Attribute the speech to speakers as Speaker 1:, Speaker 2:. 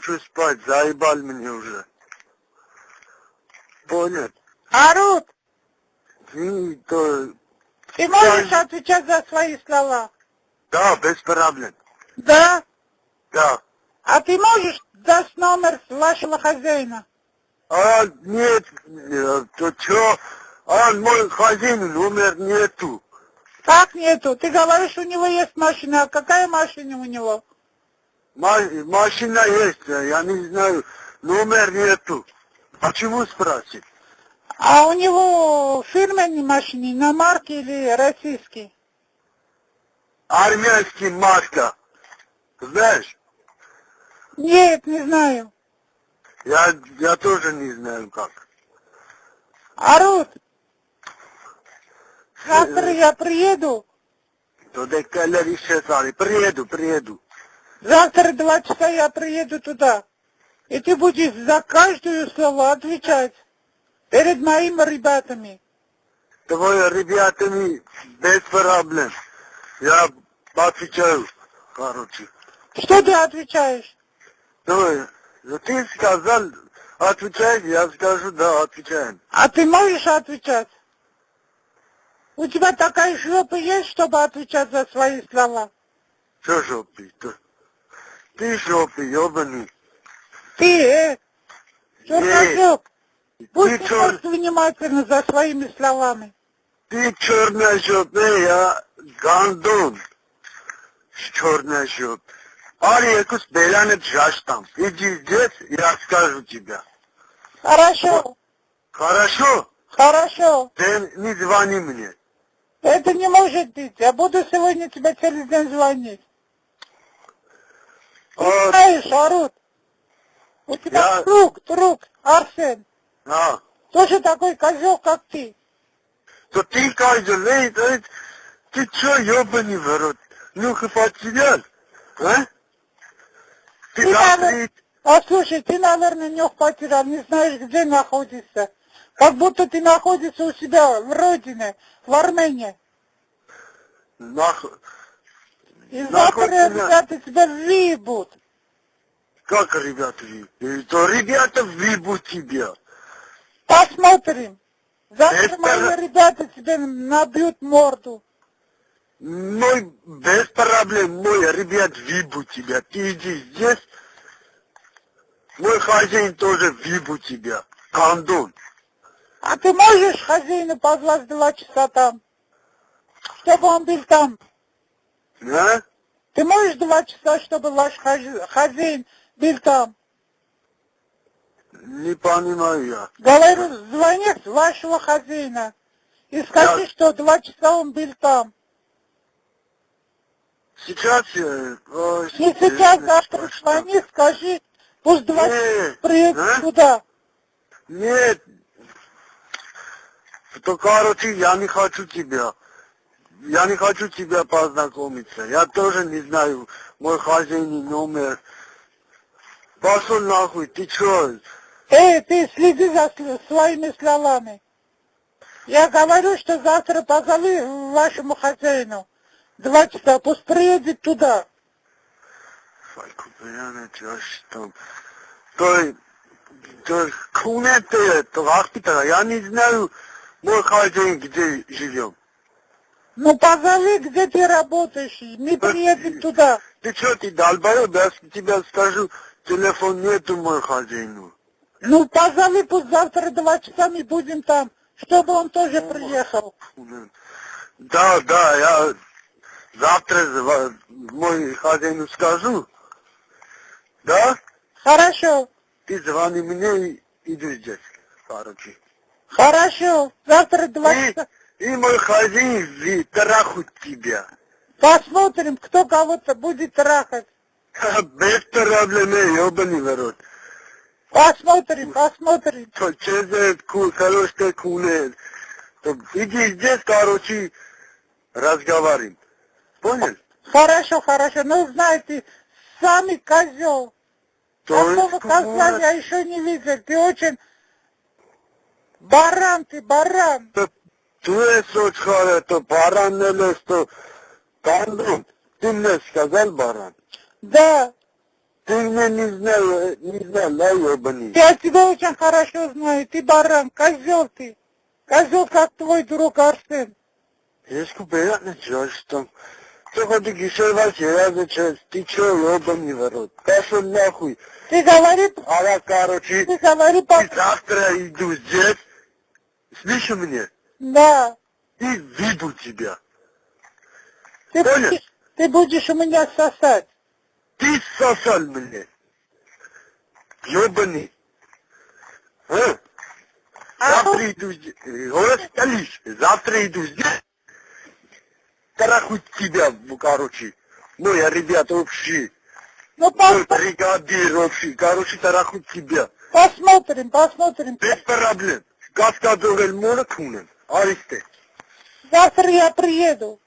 Speaker 1: хочу спать, заебал меня уже. Понял?
Speaker 2: Арут,
Speaker 1: Ты, то...
Speaker 2: ты можешь отвечать за свои слова?
Speaker 1: Да, без проблем.
Speaker 2: Да?
Speaker 1: Да.
Speaker 2: А ты можешь дать номер вашего хозяина?
Speaker 1: А, нет, то чё? А, мой хозяин номер нету.
Speaker 2: Как нету? Ты говоришь, у него есть машина. А какая машина у него?
Speaker 1: Машина есть, я не знаю, номер нету. Почему спрашивать?
Speaker 2: А у него фирменные машины, иномарки или российские?
Speaker 1: Армейский марка. Знаешь?
Speaker 2: Нет, не знаю.
Speaker 1: Я тоже не знаю как.
Speaker 2: Арут, завтра я приеду.
Speaker 1: Туда приеду.
Speaker 2: Завтра 2 часа я приеду туда. И ты будешь за каждое слово отвечать перед моими ребятами.
Speaker 1: Твои ребятами без проблем. Я отвечаю, короче.
Speaker 2: Что ты отвечаешь?
Speaker 1: Давай, ты сказал, отвечай, я скажу, да, отвечаем.
Speaker 2: А ты можешь отвечать? У тебя такая жопа есть, чтобы отвечать за свои слова?
Speaker 1: Что жопы? Ты жопы, ебаный.
Speaker 2: Ты, черножоп, будь
Speaker 1: Ты чёр...
Speaker 2: внимательно за своими словами.
Speaker 1: Ты черная жопа, я гандон. Черная жопа. Якус белянет жаштам. Иди здесь, я скажу тебе.
Speaker 2: Хорошо.
Speaker 1: Хорошо?
Speaker 2: Хорошо.
Speaker 1: Ты не звони мне.
Speaker 2: Это не может быть. Я буду сегодня тебе через день звонить. Ты знаешь, Арут, у тебя друг, Арсен, тоже такой козел, как ты.
Speaker 1: То ты козел, ты чё, ебаный в рот? Ну-ка потерял, а?
Speaker 2: Слушай, ты, наверное, нюх потерял, не знаешь, где находишься. Как будто ты находишься у себя в родине, в Армении. И завтра ребята тебя въебут.
Speaker 1: Как ребята въебут? То ребята въебут тебя.
Speaker 2: Посмотрим. Завтра мои ребята тебе набьют морду.
Speaker 1: Без проблем, мой ребят въебут тебя. Ты иди здесь. Мой хозяин тоже въебут тебя. Гандон.
Speaker 2: А ты можешь хозяина позвать 2 часа там? Чтобы он был там?
Speaker 1: А?
Speaker 2: Ты можешь 2 часа, чтобы ваш хозяин был там?
Speaker 1: Не понимаю я.
Speaker 2: Говорю, звони вашего хозяина и скажи, что 2 часа он был там.
Speaker 1: Сейчас...
Speaker 2: Не сейчас, завтра звони, скажи, пусть 2 часа приедет туда.
Speaker 1: Нет. То, короче, я не хочу тебя. Я не хочу тебя познакомиться. Я тоже не знаю мой хозяин номер. Пошел нахуй, ты чё?
Speaker 2: Ты следи за своими словами. Я говорю, что завтра позови вашему хозяину. 2 часа, пусть приедет туда.
Speaker 1: То кунете, то ахпитара, я не знаю мой хозяин, где живем.
Speaker 2: Ну позови, где ты работаешь, мы приедем туда.
Speaker 1: Ты что, ты долбоёб, я тебе скажу, телефон нету мой хозяину.
Speaker 2: Ну позови, пусть завтра 2 часа мы будем там, чтобы он тоже приехал.
Speaker 1: Да, я завтра мой хозяину скажу. Да?
Speaker 2: Хорошо.
Speaker 1: Ты звони мне и иду здесь, короче.
Speaker 2: Хорошо, завтра 2 часа.
Speaker 1: И мой хозяин трахает тебя.
Speaker 2: Посмотрим, кто кого-то будет трахать.
Speaker 1: Без проблем, ебаный народ.
Speaker 2: Посмотрим.
Speaker 1: Через хорошая куне. Иди здесь, короче, разговариваем. Понял?
Speaker 2: Хорошо. Ну, знаете, сами козел. Такого козла я еще не видел. Ты очень... Баран.
Speaker 1: Tu ești care te baranele, gandon. Ты мне сказал баран?
Speaker 2: Да.
Speaker 1: Ты меня не знаю, да, ебаный.
Speaker 2: Я тебя очень хорошо знаю, ты баран, козел ты. Козел, как твой друг Арсен.
Speaker 1: Ești приятно чувством. Что хоть еще раз часть, ты чё, ебаный ворот? Пошел нахуй.
Speaker 2: Ты говори,
Speaker 1: Короче,
Speaker 2: ты говори
Speaker 1: и завтра иду здесь. Слышишь меня?
Speaker 2: Да.
Speaker 1: И выйду тебя.
Speaker 2: Ты
Speaker 1: Понял?
Speaker 2: будешь у меня сосать.
Speaker 1: Ты сосал меня. Ёбаный. А? Завтра иду здесь. Говоришь, завтра иду здесь. Тарахуть тебя, короче. Ну, я ребята общие.
Speaker 2: Ну,
Speaker 1: Ну, бригадир общий. Короче, тарахуть тебя.
Speaker 2: посмотрим.
Speaker 1: Без проблем. Каскадорель можно кунен. Аристе.
Speaker 2: Завтра я приеду.